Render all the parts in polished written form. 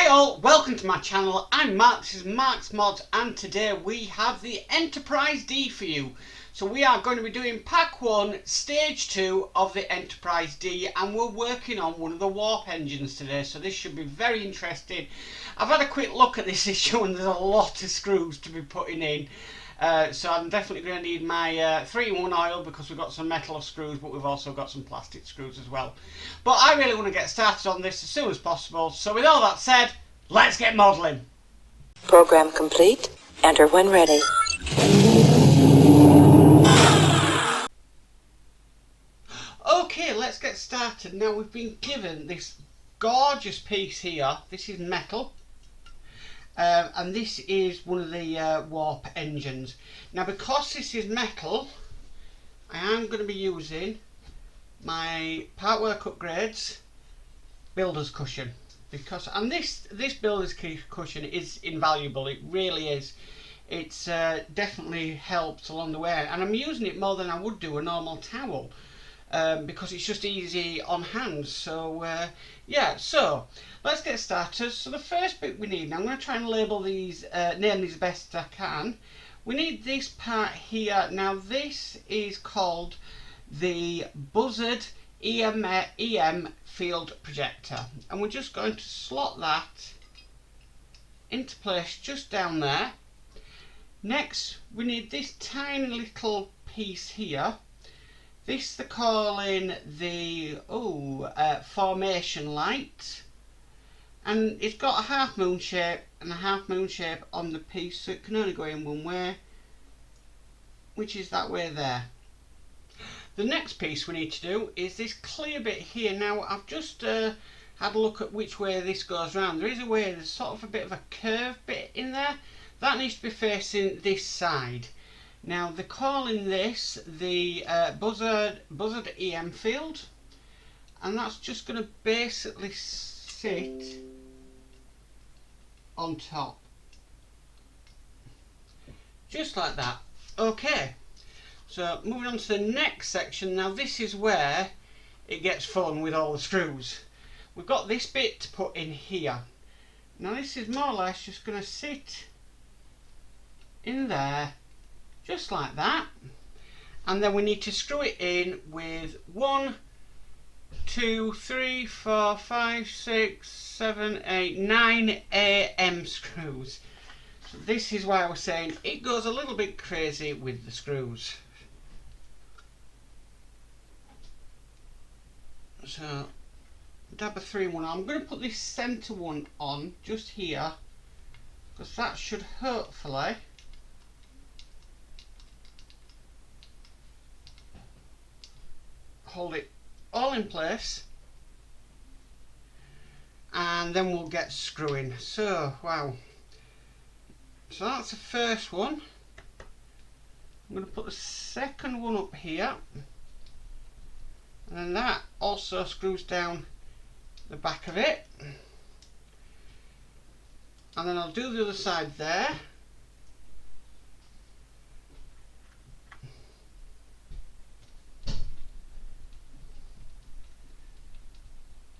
Hi all, welcome to my channel. I'm Mark, this is Mark's Mods, and today we have the Enterprise D for you. So we are going to be doing pack 1, stage 2 of the Enterprise D, and we're working on one of the warp engines today, so this should be very interesting. I've had a quick look at this issue and there's a lot of screws to be putting in. So I'm definitely going to need my 3-in-1 oil because we've got some metal screws, but we've also got some plastic screws as well. But I really want to get started on this as soon as possible. So with all that said, let's get modelling. Program complete. Enter when ready. Okay, let's get started. Now we've been given this gorgeous piece here. This is metal. And this is one of the warp engines. Now because this is metal, I am going to be using my Partwork Upgrades builder's cushion, because this builder's cushion is invaluable. It really is. It's definitely helped along the way, and I'm using it more than I would do a normal towel. Because it's just easy on hand. So yeah, so let's get started. So the first bit we need, now I'm going to try and label these, name these best I can. We need this part here. Now this is called the Buzzard EM field projector, and we're just going to slot that into place just down there. Next we need this tiny little piece here. This they're calling the formation light, and it's got a half moon shape and a half moon shape on the piece, so it can only go in one way, which is that way there. The next piece we need to do is this clear bit here. Now I've just had a look at which way this goes round. There is a way, there's sort of a bit of a curved bit in there that needs to be facing this side. Now they're calling this the Buzzard EM field, and that's just going to basically sit on top, just like that. Okay, so moving on to the next section. Now this is where it gets fun with all the screws. We've got this bit to put in here. Now this is more or less just going to sit in there, just like that, and then we need to screw it in with 1, 2, 3, 4, 5, 6, 7, 8, 9 AM screws. So this is why I was saying it goes a little bit crazy with the screws. So dab a 3-in-1. I'm going to put this centre one on just here, because that should hopefully hold it all in place, and then we'll get screwing. So wow, so that's the first one. I'm going to put the second one up here, and then that also screws down the back of it, and then I'll do the other side there.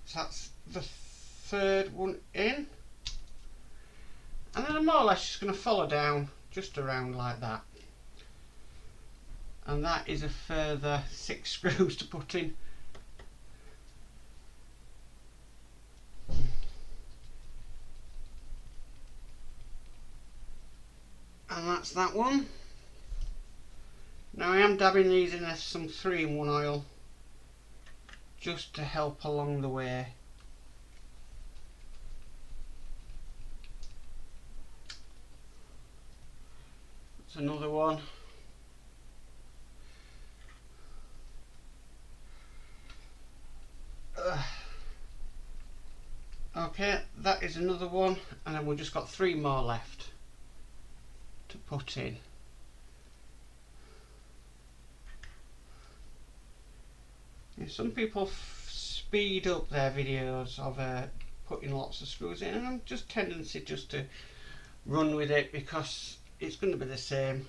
So that's the third one in, and then I'm more or less just going to follow down just around like that, and that is a further 6 screws to put in. And that's that one. Now I am dabbing these in some 3-in-1 oil just to help along the way. That's another one. Okay, that is another one, and then we've just got 3 more left to put in. Some people speed up their videos of putting lots of screws in, and I'm just tendency just to run with it, because it's going to be the same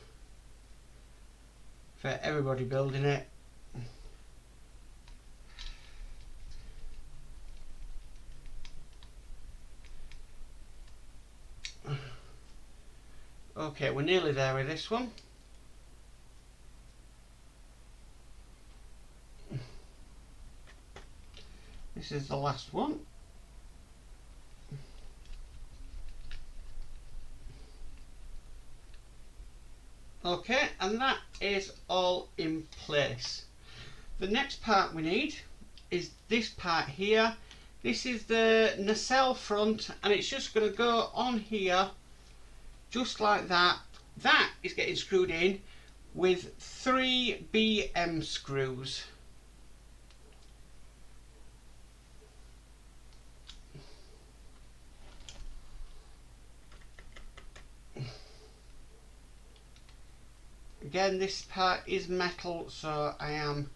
for everybody building it. Okay, we're nearly there with this one. This is the last one. Okay, and that is all in place. The next part we need is this part here. This is the nacelle front, and it's just going to go on here just like that. That is getting screwed in with 3 BM screws. Again, this part is metal, so I am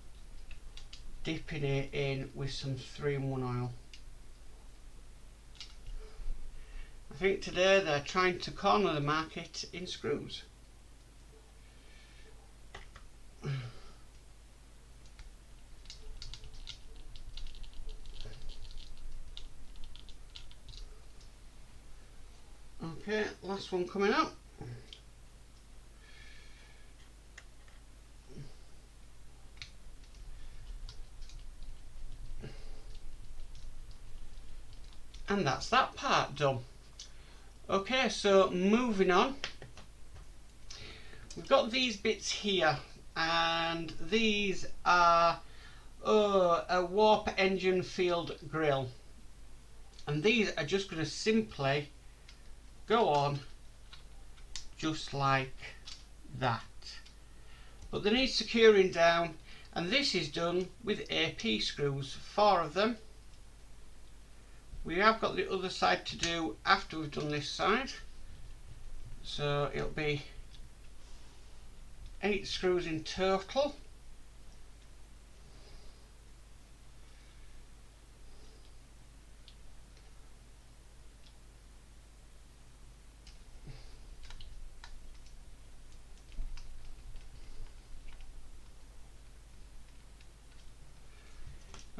dipping it in with some 3-in-1 oil. I think today they're trying to corner the market in screws. Okay, last one coming up. And that's that part done. Okay, so moving on. We've got these bits here, and these are a warp engine field grill. And these are just going to simply go on just like that. But they need securing down, and this is done with AP screws, 4 of them. We have got the other side to do after we've done this side, so it'll be 8 screws in total.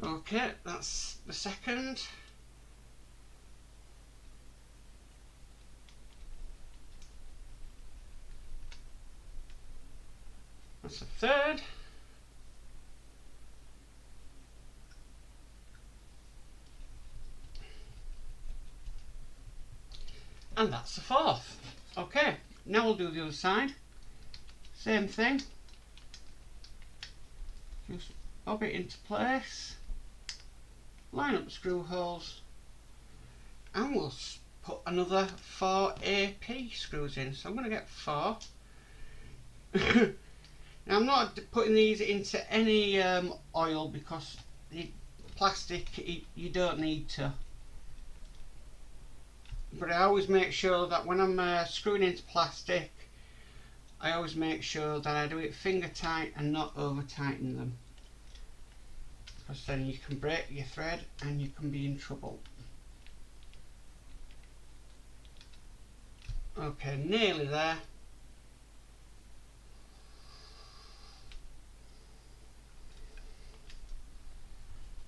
Okay, that's the second. That's the third. And that's the fourth. Okay, now we'll do the other side. Same thing. Just bob it into place. Line up the screw holes. And we'll put another 4 AP screws in. So I'm going to get 4. Now I'm not putting these into any oil because the plastic, you don't need to. But I always make sure that when I'm screwing into plastic, I always make sure that I do it finger tight and not over tighten them. Because then you can break your thread and you can be in trouble. Okay, nearly there.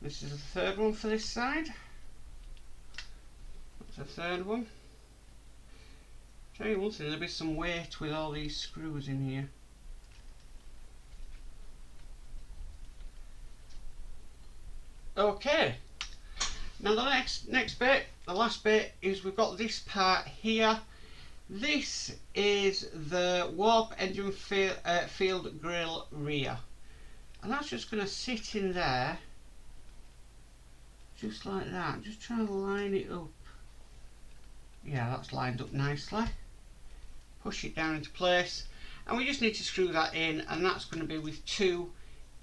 This is the third one for this side. That's the third one. Tell you one thing, there'll be some weight with all these screws in here. Okay. Now the next bit, the last bit, is we've got this part here. This is the warp engine field grill rear, and that's just going to sit in there. Just like that, just trying to line it up. Yeah, that's lined up nicely. Push it down into place, and we just need to screw that in, and that's going to be with 2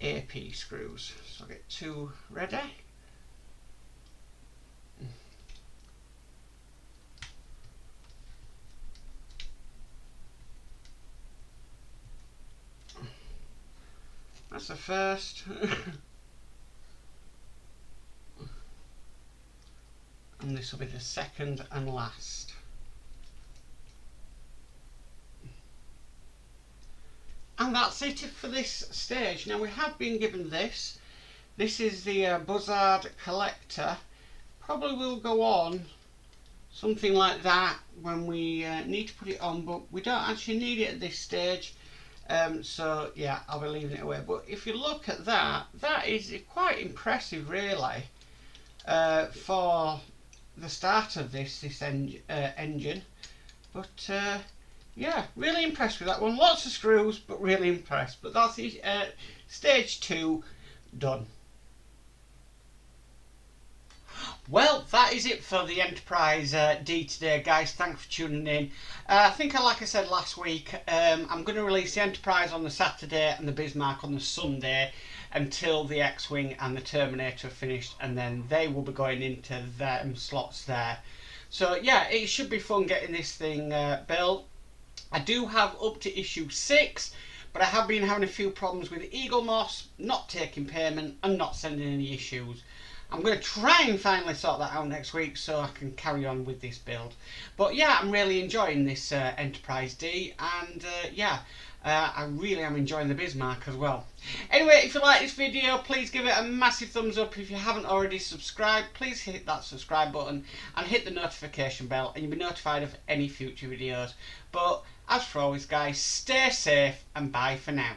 AP screws. So I'll get 2 ready. That's the first. And this will be the second and last. And that's it for this stage. Now we have been given this. This is the Buzzard collector. Probably will go on something like that when we need to put it on, but we don't actually need it at this stage. So yeah, I'll be leaving it away. But if you look at that, that is quite impressive really, for the start of this engine. But yeah, really impressed with that one. Lots of screws, but really impressed. But that's stage 2 done. Well, that is it for the Enterprise D today, guys. Thanks for tuning in. I think, like I said last week, I'm going to release the Enterprise on the Saturday and the Bismarck on the Sunday until the X-Wing and the Terminator are finished, and then they will be going into them slots there. So yeah, it should be fun getting this thing built. I do have up to issue 6, but I have been having a few problems with Eagle Moss not taking payment and not sending any issues. I'm going to try and finally sort that out next week so I can carry on with this build. But yeah, I'm really enjoying this Enterprise D, and yeah, I really am enjoying the Bismarck as well. Anyway, if you like this video, please give it a massive thumbs up. If you haven't already subscribed, please hit that subscribe button and hit the notification bell, and you'll be notified of any future videos. But as for always, guys, stay safe and bye for now.